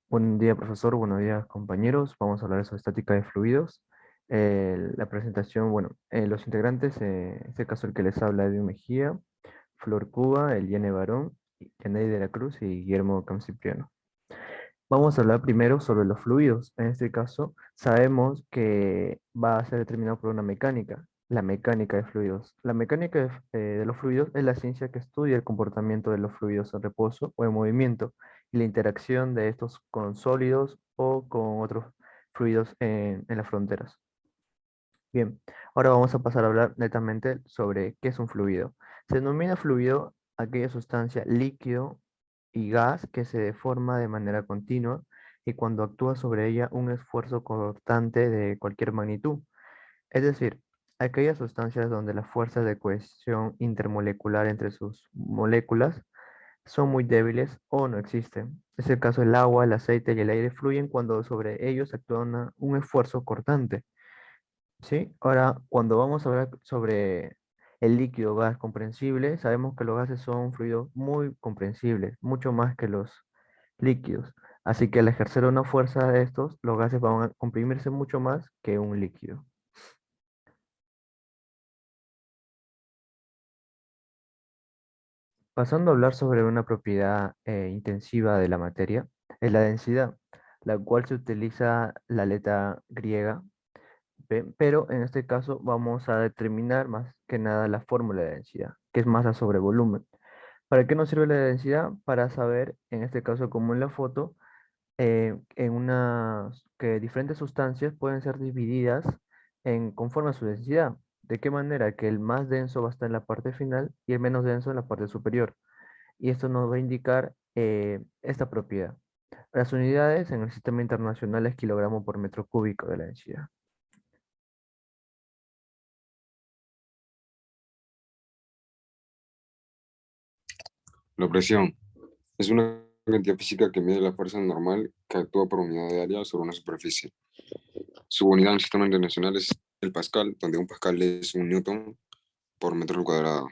Buen día, profesor. Buenos días, compañeros. Vamos a hablar sobre estática de fluidos. La presentación, bueno, los integrantes, en este caso el que les habla, Edwin Mejía, Flor Cuba, Eliane Barón, Kennedy de la Cruz y Guillermo Camcipriano. Vamos a hablar primero sobre los fluidos. En este caso, sabemos que va a ser determinado por una mecánica, la mecánica de fluidos. La mecánica de los fluidos es la ciencia que estudia el comportamiento de los fluidos en reposo o en movimiento y la interacción de estos con sólidos o con otros fluidos en las fronteras. Bien, ahora vamos a pasar a hablar netamente sobre qué es un fluido. Se denomina fluido aquella sustancia líquido y gas que se deforma de manera continua y cuando actúa sobre ella un esfuerzo constante de cualquier magnitud. Es decir, aquellas sustancias donde las fuerzas de cohesión intermolecular entre sus moléculas son muy débiles o no existen. Es el caso del agua, el aceite y el aire fluyen cuando sobre ellos actúa un esfuerzo cortante. ¿Sí? Ahora, cuando vamos a hablar sobre el líquido gas comprensible, sabemos que los gases son fluidos muy comprensibles, mucho más que los líquidos. Así que al ejercer una fuerza de estos, los gases van a comprimirse mucho más que un líquido. Pasando a hablar sobre una propiedad intensiva de la materia, es la densidad, la cual se utiliza la letra griega P, pero en este caso vamos a determinar más que nada la fórmula de densidad, que es masa sobre volumen. ¿Para qué nos sirve la densidad? Para saber, en este caso como en la foto, que diferentes sustancias pueden ser divididas conforme a su densidad. ¿De qué manera? Que el más denso va a estar en la parte final y el menos denso en la parte superior. Y esto nos va a indicar esta propiedad. Las unidades en el sistema internacional es kilogramo por metro cúbico de la densidad. La presión es una cantidad física que mide la fuerza normal que actúa por unidad de área sobre una superficie. Su unidad en el sistema internacional es el pascal, donde un pascal es un newton por metro cuadrado.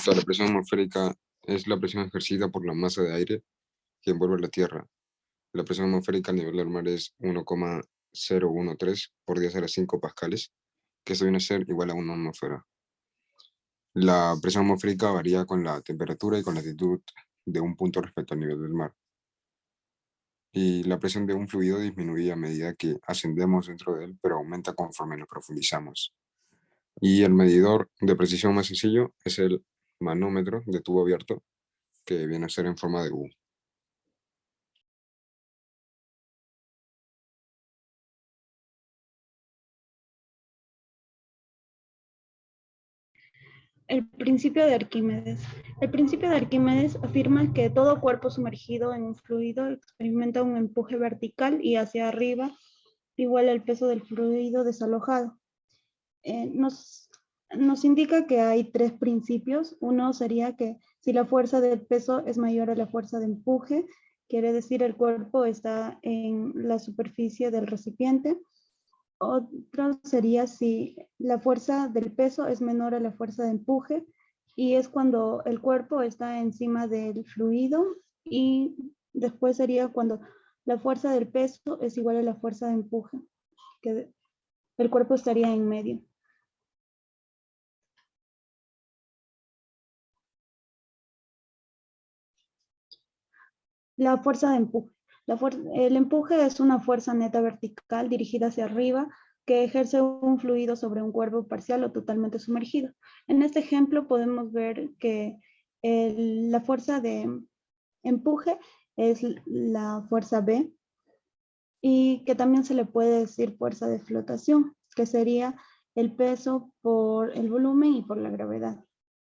La presión atmosférica es la presión ejercida por la masa de aire que envuelve la Tierra. La presión atmosférica a nivel del mar es 1,013 por 10 a la 5 pascales, que esto viene a ser igual a una atmósfera. La presión atmosférica varía con la temperatura y con la altitud de un punto respecto al nivel del mar. Y la presión de un fluido disminuye a medida que ascendemos dentro de él, pero aumenta conforme nos profundizamos. Y el medidor de precisión más sencillo es el manómetro de tubo abierto, que viene a ser en forma de U. El principio de Arquímedes. El principio de Arquímedes afirma que todo cuerpo sumergido en un fluido experimenta un empuje vertical y hacia arriba igual al peso del fluido desalojado. Nos indica que hay tres principios. Uno sería que si la fuerza del peso es mayor a la fuerza de empuje, quiere decir el cuerpo está en la superficie del recipiente. Otro sería si la fuerza del peso es menor a la fuerza de empuje y es cuando el cuerpo está encima del fluido, y después sería cuando la fuerza del peso es igual a la fuerza de empuje, que el cuerpo estaría en medio. La fuerza de empuje. El empuje es una fuerza neta vertical dirigida hacia arriba que ejerce un fluido sobre un cuerpo parcial o totalmente sumergido. En este ejemplo podemos ver que la fuerza de empuje es la fuerza B, y que también se le puede decir fuerza de flotación, que sería el peso por el volumen y por la gravedad.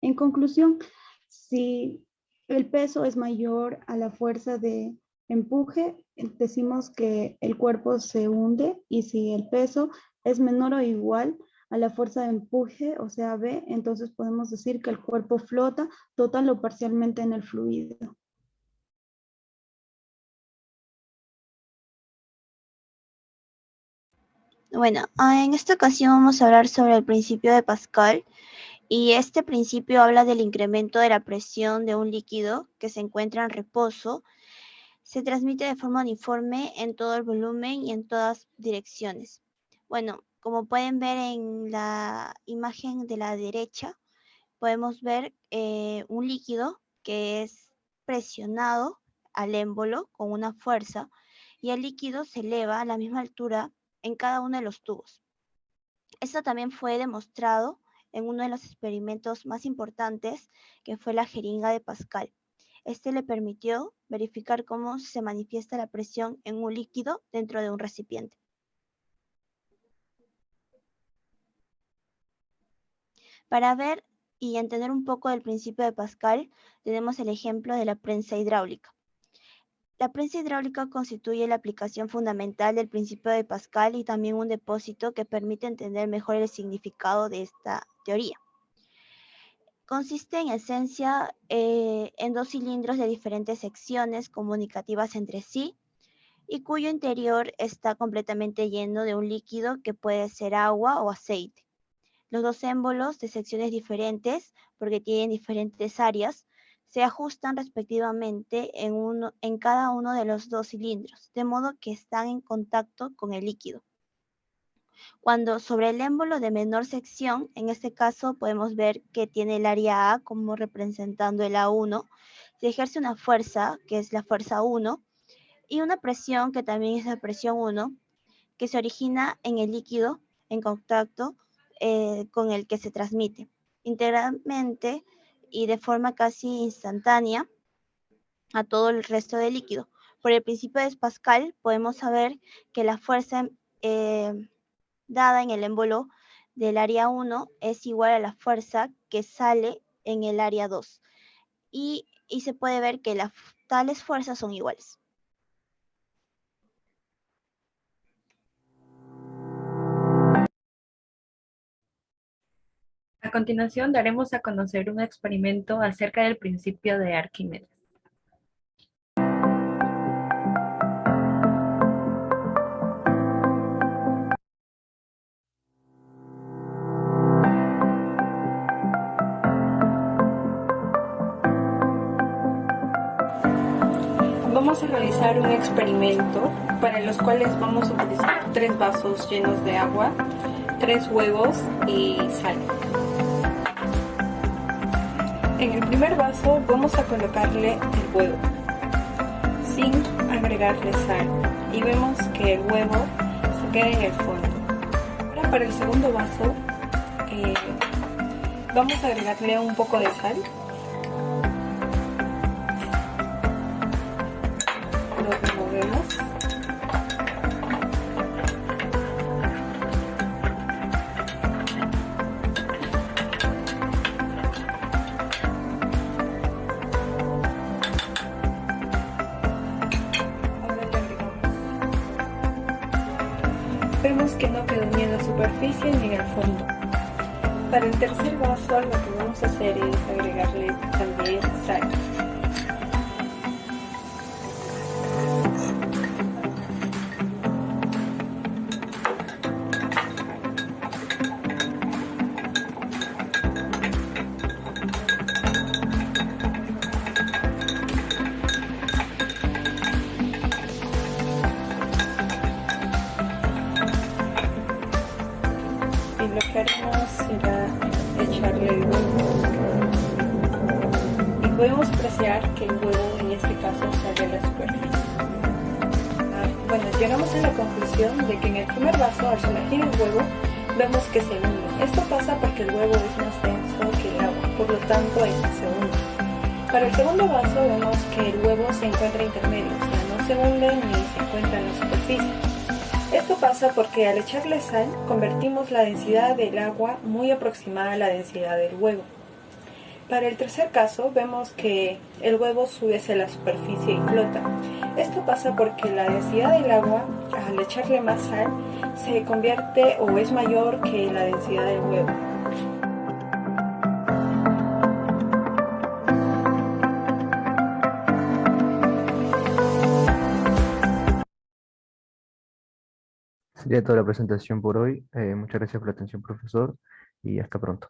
En conclusión, si el peso es mayor a la fuerza de empuje, decimos que el cuerpo se hunde, y si el peso es menor o igual a la fuerza de empuje, o sea, B, entonces podemos decir que el cuerpo flota total o parcialmente en el fluido. Bueno, en esta ocasión vamos a hablar sobre el principio de Pascal, y este principio habla del incremento de la presión de un líquido que se encuentra en reposo Se transmite de forma uniforme en todo el volumen y en todas direcciones. Bueno, como pueden ver en la imagen de la derecha, podemos ver un líquido que es presionado al émbolo con una fuerza y el líquido se eleva a la misma altura en cada uno de los tubos. Esto también fue demostrado en uno de los experimentos más importantes, que fue la jeringa de Pascal. Este le permitió verificar cómo se manifiesta la presión en un líquido dentro de un recipiente. Para ver y entender un poco del principio de Pascal, tenemos el ejemplo de la prensa hidráulica. La prensa hidráulica constituye la aplicación fundamental del principio de Pascal y también un depósito que permite entender mejor el significado de esta teoría. Consiste en esencia en dos cilindros de diferentes secciones comunicativas entre sí y cuyo interior está completamente lleno de un líquido que puede ser agua o aceite. Los dos émbolos de secciones diferentes, porque tienen diferentes áreas, se ajustan respectivamente en cada uno de los dos cilindros, de modo que están en contacto con el líquido. Cuando sobre el émbolo de menor sección, en este caso podemos ver que tiene el área A como representando el A1, se ejerce una fuerza, que es la fuerza 1, y una presión, que también es la presión 1, que se origina en el líquido en contacto con el que se transmite, integralmente y de forma casi instantánea a todo el resto del líquido. Por el principio de Pascal podemos saber que la fuerza dada en el émbolo del área 1 es igual a la fuerza que sale en el área 2 y se puede ver que tales fuerzas son iguales. A continuación daremos a conocer un experimento acerca del principio de Arquímedes. Vamos a realizar un experimento para los cuales vamos a utilizar 3 vasos llenos de agua, 3 huevos y sal. En el primer vaso vamos a colocarle el huevo, sin agregarle sal, y vemos que el huevo se queda en el fondo. Ahora para el segundo vaso vamos a agregarle un poco de sal. Lo removemos. Vemos que no quedó ni en la superficie ni en el fondo. Para el tercer vaso lo que vamos a hacer es agregarle también sal. Y lo que haremos será echarle el huevo. Y podemos apreciar que el huevo en este caso sale a la superficie. Bueno, llegamos a la conclusión de que en el primer vaso, al sumergir el huevo, vemos que se hunde. Esto pasa porque el huevo es más denso que el agua, por lo tanto es que se hunde. Para el segundo vaso vemos que el huevo se encuentra intermedio, o sea, no se hunde ni se encuentra en la superficie. Esto pasa porque al echarle sal convertimos la densidad del agua muy aproximada a la densidad del huevo. Para el tercer caso vemos que el huevo sube hacia la superficie y flota. Esto pasa porque la densidad del agua al echarle más sal se convierte o es mayor que la densidad del huevo. Sería toda la presentación por hoy. Muchas gracias por la atención, profesor, y hasta pronto.